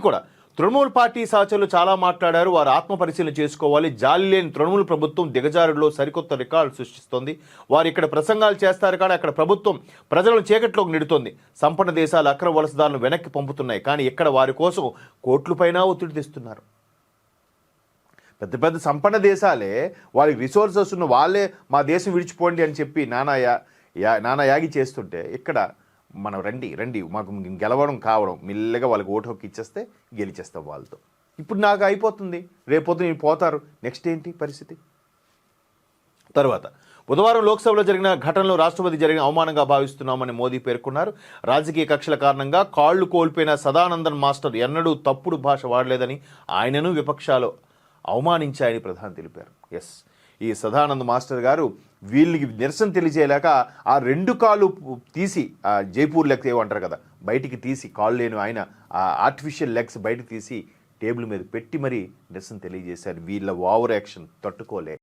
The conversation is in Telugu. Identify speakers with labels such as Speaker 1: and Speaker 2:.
Speaker 1: కూడా తృణమూల్ పార్టీ సహచరులు చాలా మాట్లాడారు. వారు ఆత్మ పరిశీలన చేసుకోవాలి. జాలి లేని తృణమూల్ ప్రభుత్వం దిగజారులో సరికొత్త రికార్డు సృష్టిస్తోంది. వారు ఇక్కడ ప్రసంగాలు చేస్తారు కానీ అక్కడ ప్రభుత్వం ప్రజలను చీకట్లోకి నెడుతోంది. సంపన్న దేశాలు అక్రమ వలసదారులను వెనక్కి పంపుతున్నాయి, కానీ ఇక్కడ వారి కోసం కోట్లపైన ఒత్తిడి తెస్తున్నారు. పెద్ద పెద్ద సంపన్న దేశాలే వాళ్ళకి రిసోర్సెస్ ఉన్న వాళ్ళే మా దేశం విడిచిపోండి అని చెప్పి నానా యాగి చేస్తుంటే ఇక్కడ మనం రండి మాకు గెలవడం కావడం మెల్లగా వాళ్ళకి ఓటు హక్కు ఇచ్చేస్తే గెలిచేస్తాం వాళ్ళతో. ఇప్పుడు నాకు అయిపోతుంది, రేపొద్దు నేను పోతారు, నెక్స్ట్ ఏంటి పరిస్థితి? తర్వాత బుధవారం లోక్సభలో జరిగిన ఘటనలో రాష్ట్రపతి జరిగిన అవమానంగా భావిస్తున్నామని మోదీ పేర్కొన్నారు. రాజకీయ కక్షల కారణంగా కాళ్లు కోల్పోయిన సదానందన్ మాస్టర్ ఎన్నడూ తప్పుడు భాష వాడలేదని ఆయనను విపక్షాలు అవమానించాయని ప్రధాని తెలిపారు. ఈ సదానంద్ మాస్టర్ గారు వీళ్ళకి నిరసన తెలియజేయలేక ఆ 2 కాళ్ళు తీసి జైపూర్ లెగ్స్ ఏమంటారు కదా బయటికి తీసి, కాళ్ళు లేని ఆయన ఆ ఆర్టిఫిషియల్ లెగ్స్ బయట తీసి టేబుల్ మీద పెట్టి మరీ నిరసన తెలియజేశారు. వీళ్ళ ఓవర్ యాక్షన్ తట్టుకోలే.